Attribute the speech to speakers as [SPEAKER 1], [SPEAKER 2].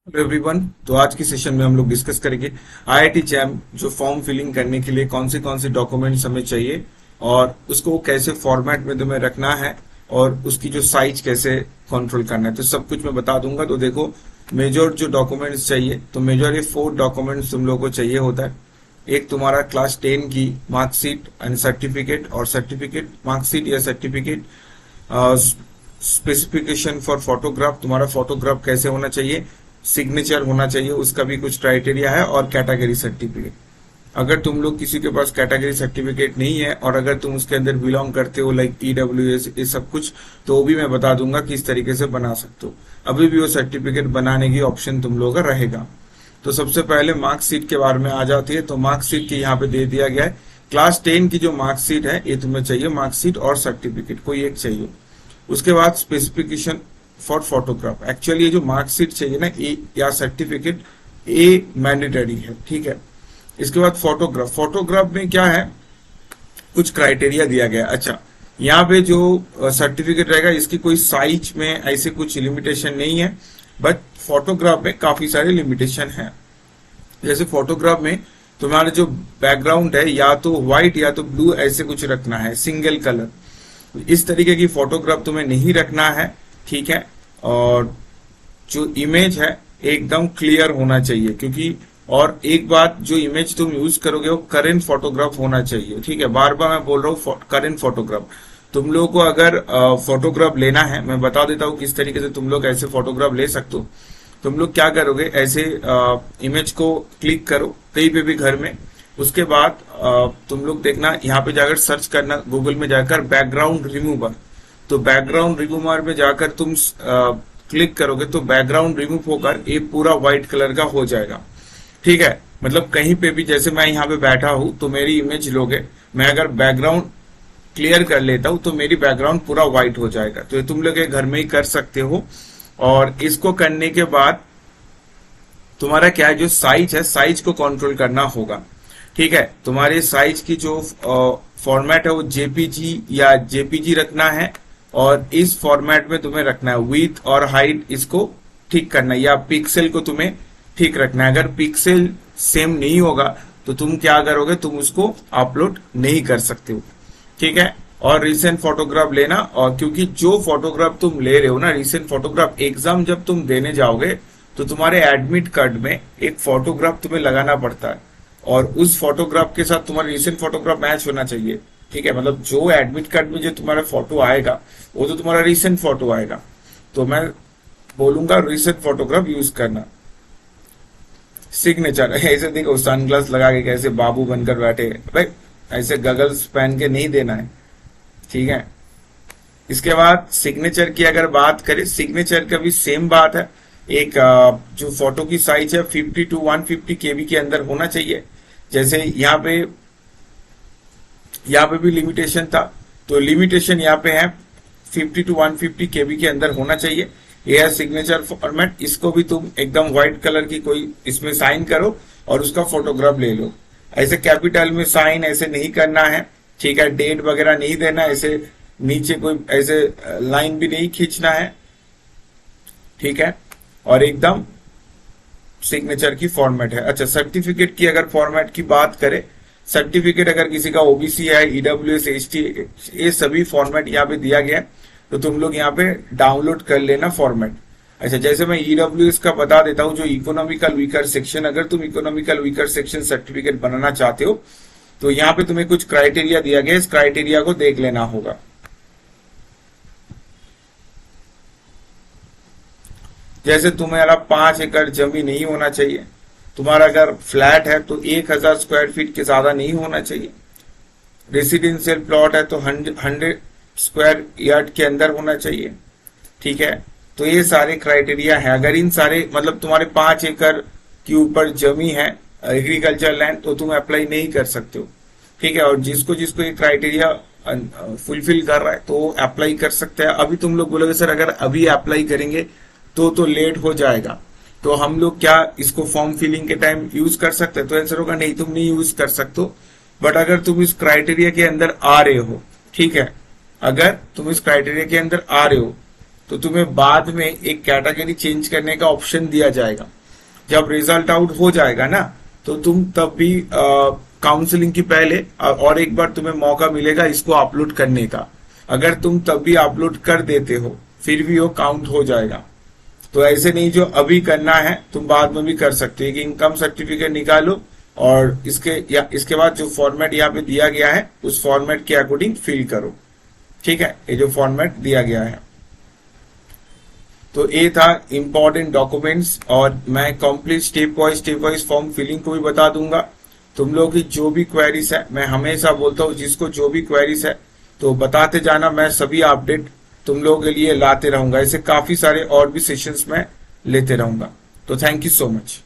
[SPEAKER 1] Hello everyone. तो आज की सेशन में हम लोग डिस्कस करेंगे आईआईटी जैम जो फॉर्म फिलिंग करने के लिए कौन से डॉक्यूमेंट्स हमें चाहिए और उसको कैसे फॉर्मेट में तुम्हें रखना है और उसकी जो साइज कैसे कंट्रोल करना है, तो सब कुछ मैं बता दूंगा। तो देखो, मेजर जो डॉक्यूमेंट्स चाहिए, तो मेजर ये 4 डॉक्यूमेंट्स तुम लोगों को चाहिए होता है। एक तुम्हारा क्लास 10 की मार्कशीट एंड सर्टिफिकेट, और सर्टिफिकेट मार्कशीट या सर्टिफिकेट स्पेसिफिकेशन फॉर फोटोग्राफ, तुम्हारा फोटोग्राफ कैसे होना चाहिए, सिग्नेचर होना चाहिए, उसका भी कुछ क्राइटेरिया है, और कैटेगरी सर्टिफिकेट। अगर तुम लोग किसी के पास कैटेगरी सर्टिफिकेट नहीं है और अगर तुम उसके अंदर बिलोंग करते हो लाइक ईडब्ल्यूएस ये सब कुछ, तो वो भी मैं बता दूंगा किस तरीके से बना सकते हो। अभी भी वो सर्टिफिकेट बनाने की ऑप्शन तुम लोगों का रहेगा। तो सबसे पहले मार्कशीट के बारे में आ जाती है। तो मार्कशीट के यहाँ पे दे दिया गया है क्लास 10 की जो मार्कशीट है ये तुम्हें चाहिए, मार्कशीट और सर्टिफिकेट कोई एक चाहिए। उसके बाद स्पेसिफिकेशन फॉर फोटोग्राफ, एक्चुअली ये जो मार्कशीट चाहिए ना ए या सर्टिफिकेट, ए मैंडेटरी है, ठीक है। इसके बाद फोटोग्राफ, फोटोग्राफ में क्या है, कुछ क्राइटेरिया दिया गया है। अच्छा, यहाँ पे जो सर्टिफिकेट रहेगा इसकी कोई साइज में ऐसे कुछ लिमिटेशन नहीं है, बट फोटोग्राफ में काफी सारे लिमिटेशन है। जैसे फोटोग्राफ में तुम्हारा जो बैकग्राउंड है या तो व्हाइट या तो ब्लू ऐसे कुछ रखना है, सिंगल कलर। इस तरीके की फोटोग्राफ तुम्हें नहीं रखना है, ठीक है। और जो इमेज है एकदम क्लियर होना चाहिए, क्योंकि और एक बात, जो इमेज तुम यूज करोगे वो करेंट फोटोग्राफ होना चाहिए, ठीक है। बार बार मैं बोल रहा हूँ करेंट फोटोग्राफ। तुम लोगों को अगर फोटोग्राफ लेना है, मैं बता देता हूँ किस तरीके से तुम लोग ऐसे फोटोग्राफ ले सकते हो। तुम लोग क्या करोगे, ऐसे इमेज को क्लिक करो कहीं पे भी घर में। उसके बाद तुम लोग देखना, यहाँ पे जाकर सर्च करना गूगल में जाकर बैकग्राउंड रिमूवर। तो बैकग्राउंड रिमूवर में जाकर तुम क्लिक करोगे तो बैकग्राउंड रिमूव होकर ये पूरा व्हाइट कलर का हो जाएगा, ठीक है। मतलब कहीं पे भी, जैसे मैं यहाँ पे बैठा हूं तो मेरी इमेज लोगे, मैं अगर बैकग्राउंड क्लियर कर लेता हूं तो मेरी बैकग्राउंड पूरा व्हाइट हो जाएगा। तो ये तुम लोग घर में ही कर सकते हो। और इसको करने के बाद तुम्हारा क्या है, जो साइज है साइज को कंट्रोल करना होगा, ठीक है। तुम्हारे साइज की जो फॉर्मेट है वो जेपीजी या जेपीजी रखना है, और इस फॉर्मेट में तुम्हें रखना है विड्थ और हाइट, इसको ठीक करना है, या पिक्सल को तुम्हें ठीक रखना है। अगर पिक्सल सेम नहीं होगा तो तुम क्या करोगे, तुम उसको अपलोड नहीं कर सकते हो, ठीक है। और रिसेंट फोटोग्राफ लेना, और क्योंकि जो फोटोग्राफ तुम ले रहे हो ना, रिसेंट फोटोग्राफ, एग्जाम जब तुम देने जाओगे तो तुम्हारे एडमिट कार्ड में एक फोटोग्राफ तुम्हें लगाना पड़ता है, और उस फोटोग्राफ के साथ तुम्हारा रिसेंट फोटोग्राफ मैच होना चाहिए, ठीक है। मतलब जो एडमिट कार्ड में जो तुम्हारा फोटो आएगा वो तो तुम्हारा रिसेंट फोटो आएगा। तो मैं बोलूंगा रिसेंट फोटोग्राफ यूज करना। सिग्नेचर, ऐसे देखो सनग्लास लगा के कैसे बाबू बनकर बैठे भाई, ऐसे गगल्स पहन के नहीं देना है, ठीक है। इसके बाद सिग्नेचर की अगर बात करें, सिग्नेचर का भी सेम बात है। एक जो फोटो की साइज है 50 टू 150 केबी के अंदर होना चाहिए। जैसे यहाँ पे भी लिमिटेशन था, तो लिमिटेशन यहाँ पे है 50 टू 150 केबी के अंदर होना चाहिए। ये है सिग्नेचर फॉर्मेट, इसको भी तुम एकदम व्हाइट कलर की कोई इसमें साइन करो और उसका फोटोग्राफ ले लो। ऐसे कैपिटल में साइन ऐसे नहीं करना है, ठीक है। डेट वगैरह नहीं देना, ऐसे नीचे कोई ऐसे लाइन भी नहीं खींचना है, ठीक है। और एकदम सिग्नेचर की फॉर्मेट है। अच्छा, सर्टिफिकेट की अगर फॉर्मेट की बात करें, सर्टिफिकेट अगर किसी का ओबीसी है, ईडब्ल्यूएस, एसटी, ये सभी फॉर्मेट यहाँ पे दिया गया है, तो तुम लोग यहाँ पे डाउनलोड कर लेना फॉर्मेट। अच्छा, जैसे मैं ईडब्ल्यूएस का बता देता हूँ, जो इकोनॉमिकल वीकर सेक्शन, अगर तुम इकोनॉमिकल वीकर सेक्शन सर्टिफिकेट बनाना चाहते हो तो यहाँ पे तुम्हें कुछ क्राइटेरिया दिया गया है, इस क्राइटेरिया को देख लेना होगा। जैसे तुम्हारा 5 एकड़ जमीन नहीं होना चाहिए, तुम्हारा अगर फ्लैट है तो 1000 स्क्वायर फीट के ज्यादा नहीं होना चाहिए, रेसिडेंशियल प्लॉट है तो 100 स्क्वायर यार्ड के अंदर होना चाहिए, ठीक है। तो ये सारे क्राइटेरिया है। अगर इन सारे, मतलब तुम्हारे 5 एकड़ के ऊपर जमी है एग्रीकल्चर लैंड, तो तुम अप्लाई नहीं कर सकते हो, ठीक है। और जिसको जिसको ये क्राइटेरिया फुलफिल कर रहा है तो वो अप्लाई कर सकते हैं। अभी तुम लोग बोलोगे सर अगर अभी अप्लाई करेंगे तो लेट हो जाएगा, तो हम लोग क्या इसको फॉर्म फिलिंग के टाइम यूज कर सकते हैं? तो आंसर होगा नहीं, तुम नहीं यूज कर सकते। बट अगर तुम इस क्राइटेरिया के अंदर आ रहे हो, ठीक है, अगर तुम इस क्राइटेरिया के अंदर आ रहे हो तो तुम्हें बाद में एक कैटेगरी चेंज करने का ऑप्शन दिया जाएगा। जब रिजल्ट आउट हो जाएगा ना, तो तुम तब भी काउंसलिंग की पहले और एक बार तुम्हें मौका मिलेगा इसको अपलोड करने का। अगर तुम तब भी अपलोड कर देते हो फिर भी वो काउंट हो जाएगा। तो ऐसे नहीं जो अभी करना है तुम बाद में भी कर सकते हो। एक इनकम सर्टिफिकेट निकालो और इसके बाद जो फॉर्मेट यहाँ पे दिया गया है उस फॉर्मेट के अकॉर्डिंग फिल करो। ठीक है, ये जो फॉर्मेट दिया गया है। तो ये था इंपॉर्टेंट डॉक्यूमेंट्स, और मैं complete step wise form filling को भी बता दूंगा। तुम लोग की जो भी क्वेरीज है, मैं हमेशा बोलता हूँ जिसको जो भी क्वेरीज है तो बताते जाना, मैं सभी अपडेट तुम लोगों के लिए लाते रहूंगा। ऐसे काफी सारे और भी सेशंस में लेते रहूंगा। तो थैंक यू सो मच।